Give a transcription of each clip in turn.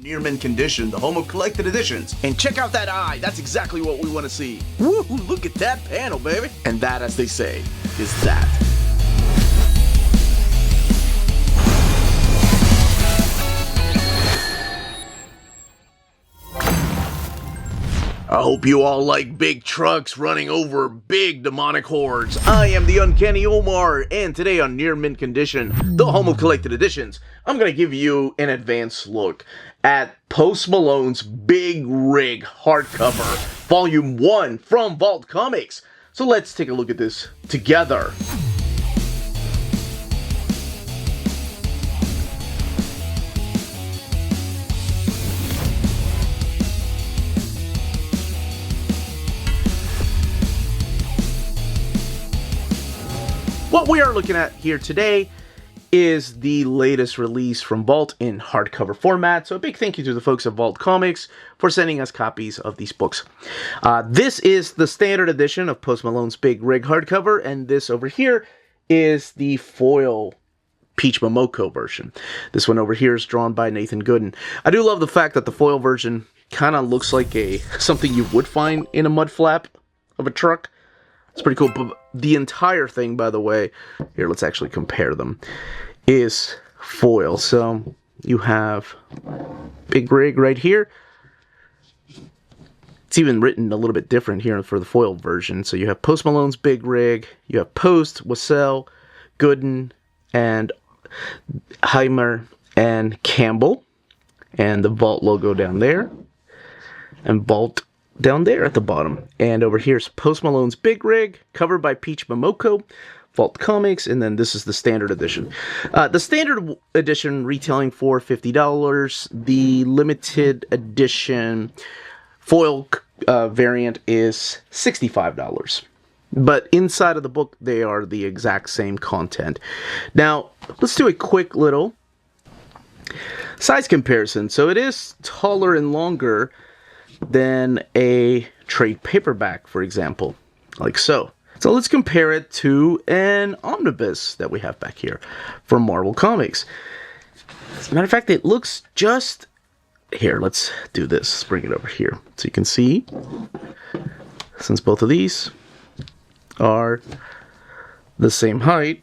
Near mint condition, the home of collected editions. And check out that eye. That's exactly what we want to see. Woo, look at that panel, baby. And that, as they say, is that. I hope you all like big trucks running over big demonic hordes. I am the Uncanny Omar, and today on Near Mint Condition, the home of collected editions, I'm going to give you an advanced look at Post Malone's Big Rig hardcover, Volume 1 from Vault Comics. So let's take a look at this together. What we are looking at here today is the latest release from Vault in hardcover format. So a big thank you to the folks at Vault Comics for sending us copies of these books. This is the standard edition of Post Malone's Big Rig hardcover, and this over here is the foil Peach Momoko version. This one over here is drawn by Nathan Gooden. I do love the fact that the foil version kind of looks like something you would find in a mud flap of a truck. It's pretty cool, but the entire thing, by the way, here, let's actually compare them, is foil. So you have Big Rig right here. It's even written a little bit different here for the foil version. So you have Post Malone's Big Rig, you have Post, Wassel, Gooden, and Heimer, and Campbell, and the Vault logo down there, and Vault down there at the bottom. And over here's Post Malone's Big Rig, covered by Peach Momoko, Vault Comics, and then this is the standard edition. The standard edition retailing for $50. The limited edition foil variant is $65. But inside of the book, they are the exact same content. Now, let's do a quick little size comparison. So it is taller and longer than a trade paperback, for example, like so. So let's compare it to an omnibus that we have back here from Marvel Comics. As a matter of fact, it looks just... Here, let's do this. Let's bring it over here so you can see, since both of these are the same height,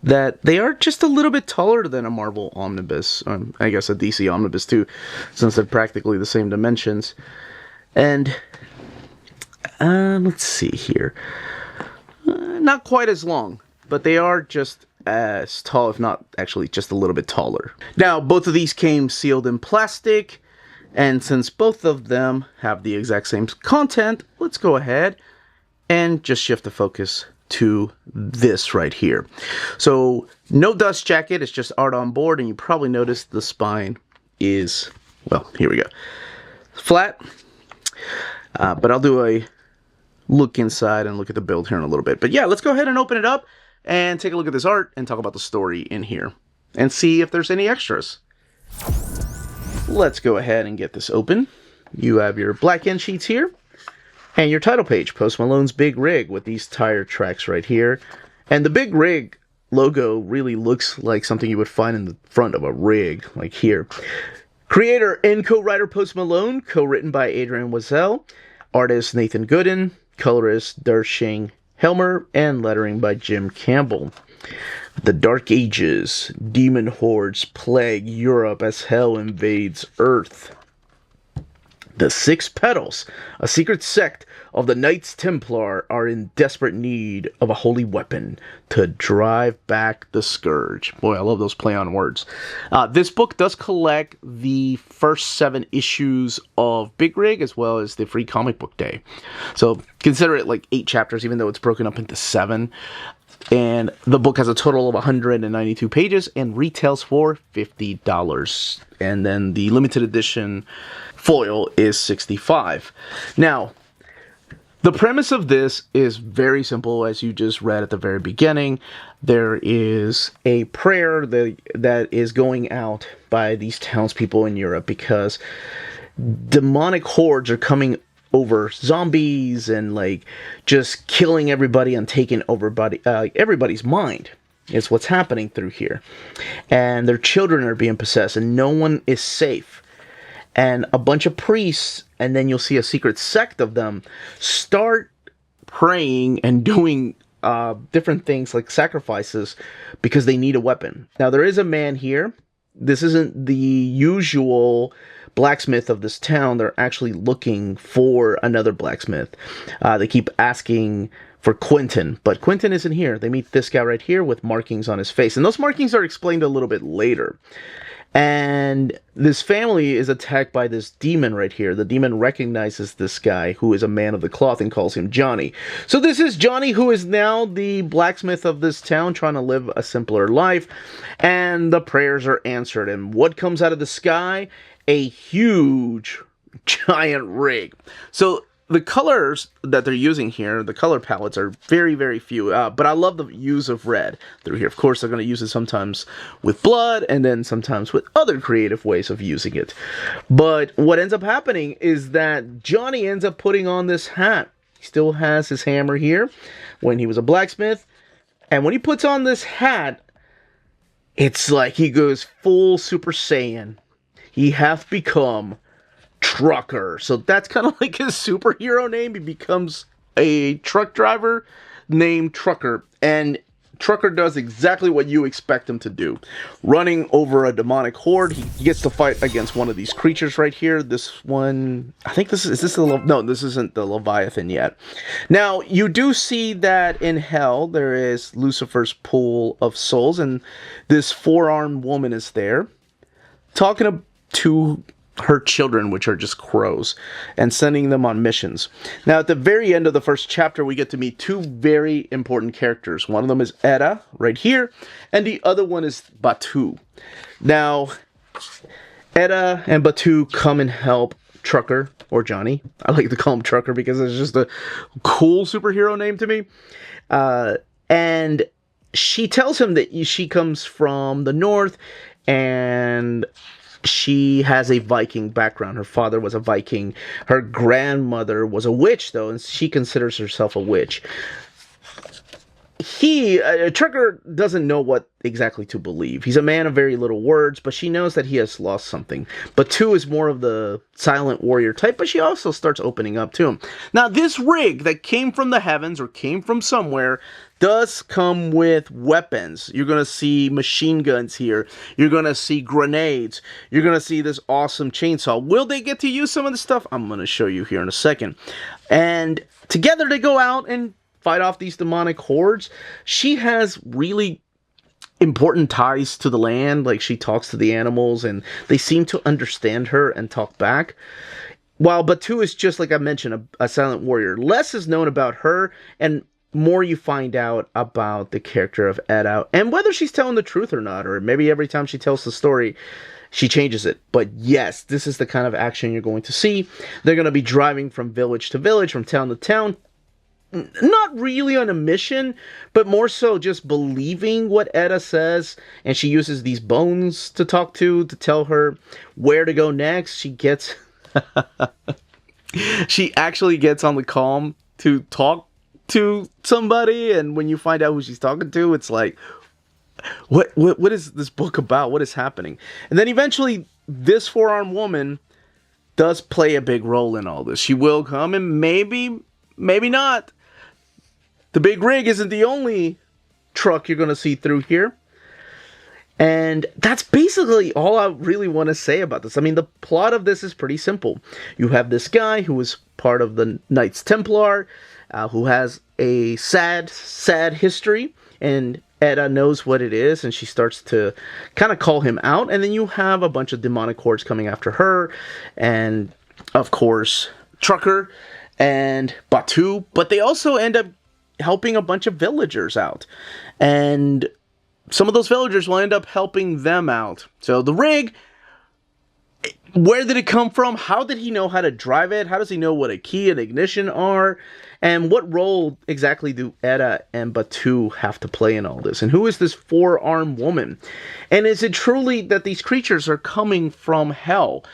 that they are just a little bit taller than a Marvel omnibus. I guess a DC omnibus too, since they're practically the same dimensions. And let's see here. Not quite as long, but they are just as tall, if not actually just a little bit taller. Now, both of these came sealed in plastic, and since both of them have the exact same content, let's go ahead and just shift the focus to this right here. So no dust jacket, it's just art on board, and you probably noticed the spine is, well, here we go, flat. But I'll do a look inside and look at the build here in a little bit. But yeah, let's go ahead and open it up and take a look at this art and talk about the story in here and see if there's any extras. Let's go ahead and get this open. You have your black end sheets here, and your title page, Post Malone's Big Rig, with these tire tracks right here. And the Big Rig logo really looks like something you would find in the front of a rig, like here. Creator and co-writer Post Malone, co-written by Adrian Wassel, artist Nathan Gooden, colorist Dershing Helmer, and lettering by Jim Campbell. The Dark Ages, demon hordes plague Europe as hell invades Earth. The Six Petals, a secret sect of the Knights Templar, are in desperate need of a holy weapon to drive back the Scourge. Boy, I love those play on words. This book does collect the first 7 issues of Big Rig, as well as the free comic book day. So consider it like 8 chapters, even though it's broken up into 7. And the book has a total of 192 pages and retails for $50. And then the limited edition foil is $65. Now, the premise of this is very simple, as you just read at the very beginning. There is a prayer that is going out by these townspeople in Europe because demonic hordes are coming over zombies and like just killing everybody and taking over everybody's mind. Is what's happening through here. And their children are being possessed and no one is safe. and a bunch of priests, and then you'll see a secret sect of them start praying and doing different things like sacrifices because they need a weapon. Now, there is a man here. This isn't the usual blacksmith of this town. They're actually looking for another blacksmith. They keep asking for Quentin, but Quentin isn't here. They meet this guy right here with markings on his face, and those markings are explained a little bit later. And this family is attacked by this demon right here. The demon recognizes this guy who is a man of the cloth and calls him Johnny. So this is Johnny, who is now the blacksmith of this town, trying to live a simpler life. And the prayers are answered. And what comes out of the sky? A huge, giant rig. So the colors that they're using here, the color palettes, are very, very few. But I love the use of red through here. Of course, they're going to use it sometimes with blood and then sometimes with other creative ways of using it. But what ends up happening is that Johnny ends up putting on this hat. He still has his hammer here when he was a blacksmith. And when he puts on this hat, it's like he goes full Super Saiyan. He hath become Trucker. So that's kind of like his superhero name. He becomes a truck driver named Trucker. And Trucker does exactly what you expect him to do. Running over a demonic horde. He gets to fight against one of these creatures right here. This one, I think this is no, this isn't the Leviathan yet. Now, you do see that in hell there is Lucifer's pool of souls, and this four-armed woman is there talking to her children, which are just crows, and sending them on missions. Now, at the very end of the first chapter, we get to meet two very important characters. One of them is Edda, right here, and the other one is Batu. Now, Edda and Batu come and help Trucker, or Johnny. I like to call him Trucker because it's just a cool superhero name to me. And she tells him that she comes from the north, and she has a Viking background. Her father was a Viking. Her grandmother was a witch, though, and she considers herself a witch. Trucker doesn't know what exactly to believe. He's a man of very little words, but she knows that he has lost something. Batu is more of the silent warrior type, but she also starts opening up to him. Now, this rig that came from the heavens, or came from somewhere, does come with weapons. You're going to see machine guns here. You're going to see grenades. You're going to see this awesome chainsaw. Will they get to use some of the stuff? I'm going to show you here in a second. And together they go out and fight off these demonic hordes. She has really important ties to the land. Like, she talks to the animals and they seem to understand her and talk back. While Batu is just, like I mentioned, a silent warrior. Less is known about her, and more you find out about the character of Edda and whether she's telling the truth or not, or maybe every time she tells the story she changes it. But yes, this is the kind of action you're going to see. They're going to be driving from village to village, from town to town, not really on a mission, but more so just believing what Edda says. And she uses these bones to talk to tell her where to go next. She gets she actually gets on the comm to talk to somebody, and when you find out who she's talking to, it's like, what is this book about? What is happening? And then eventually this four-armed woman does play a big role in all this. She will come, and maybe not. The big rig isn't the only truck you're going to see through here. And that's basically all I really want to say about this. I mean, the plot of this is pretty simple. You have this guy who is part of the Knights Templar, who has a sad history, and Edda knows what it is, and she starts to kind of call him out. And then you have a bunch of demonic hordes coming after her, and of course, Trucker and Batu, but they also end up helping a bunch of villagers out, and some of those villagers will end up helping them out. So the rig, where did it come from? How did he know how to drive it? How does he know what a key and ignition are? And what role exactly do Edda and Batu have to play in all this? And who is this four-armed woman? And is it truly that these creatures are coming from hell?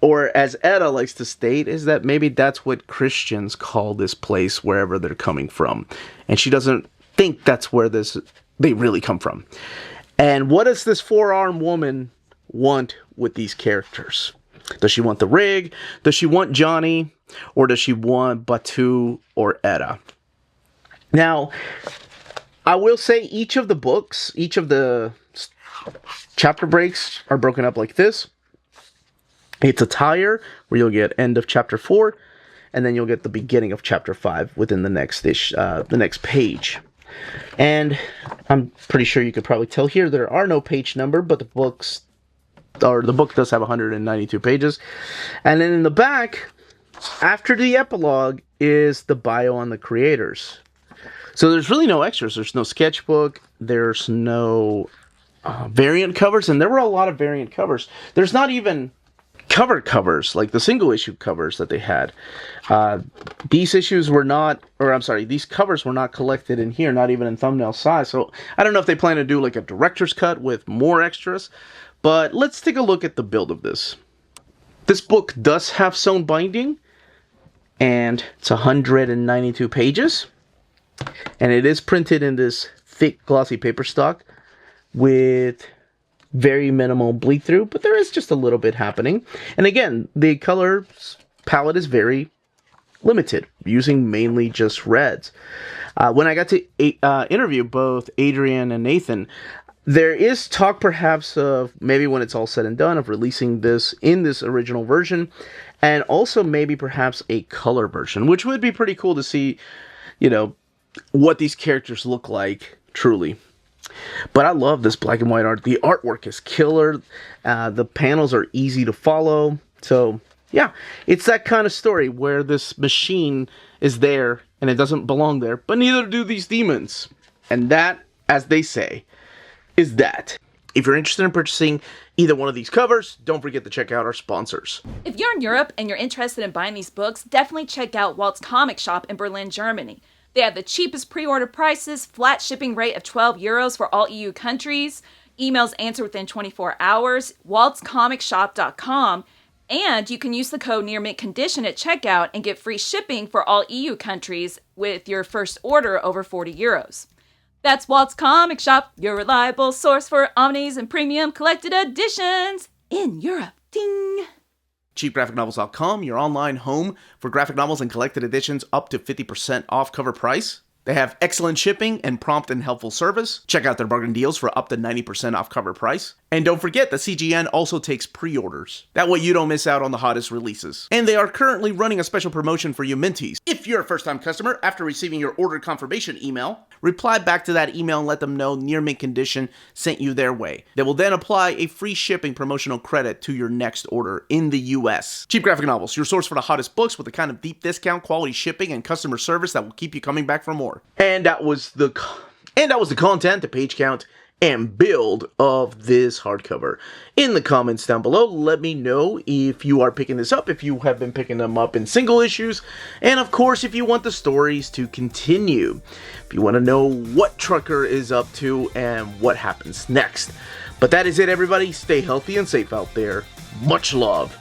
Or, as Edda likes to state, is that maybe that's what Christians call this place, wherever they're coming from. And she doesn't think that's where they really come from. And what does this four-armed woman want with these characters? Does she want the rig? Does she want Johnny? Or does she want Batu or Etta? Now, I will say each of the books, each of the chapter breaks are broken up like this. It's a tire where you'll get end of chapter 4, and then you'll get the beginning of chapter 5 within the next page. And I'm pretty sure you could probably tell here there are no page number, but the book does have 192 pages. And then in the back, after the epilogue, is the bio on the creators. So there's really no extras. There's no sketchbook. There's no variant covers, and there were a lot of variant covers. There's not even cover covers, like the single issue covers that they had. These covers were not collected in here, not even in thumbnail size. So I don't know if they plan to do like a director's cut with more extras, but let's take a look at the build of this. This book does have sewn binding, and it's 192 pages, and it is printed in this thick glossy paper stock with very minimal bleed through, but there is just a little bit happening. And again, the color palette is very limited, using mainly just reds. When I got to interview both Adrian and Nathan, there is talk perhaps of maybe when it's all said and done of releasing this in this original version, and also maybe perhaps a color version, which would be pretty cool to see, you know, what these characters look like truly. But I love this black and white art. The artwork is killer. The panels are easy to follow. So, yeah, it's that kind of story where this machine is there and it doesn't belong there, but neither do these demons. And that, as they say, is that. If you're interested in purchasing either one of these covers, don't forget to check out our sponsors. If you're in Europe and you're interested in buying these books, definitely check out Walt's Comic Shop in Berlin, Germany. They have the cheapest pre-order prices, flat shipping rate of €12 for all EU countries, emails answered within 24 hours, waltscomicshop.com, and you can use the code nearmintcondition at checkout and get free shipping for all EU countries with your first order over €40. That's Walt's Comic Shop, your reliable source for omnis and premium collected editions in Europe. Ding! cheapgraphicnovels.com, your online home for graphic novels and collected editions up to 50% off cover price. They have excellent shipping and prompt and helpful service. Check out their bargain deals for up to 90% off cover price. And don't forget that CGN also takes pre-orders. That way you don't miss out on the hottest releases. And they are currently running a special promotion for you Minties. If you're a first-time customer, after receiving your order confirmation email, reply back to that email and let them know Near Mint Condition sent you their way. They will then apply a free shipping promotional credit to your next order in the US. Cheap Graphic Novels, your source for the hottest books with the kind of deep discount, quality shipping, and customer service that will keep you coming back for more. And that was the content, the page count, and build of this hardcover. In the comments down below, let me know if you are picking this up, if you have been picking them up in single issues, and of course if you want the stories to continue. If you want to know what Trucker is up to and what happens next. But that is it, everybody. Stay healthy and safe out there. Much love.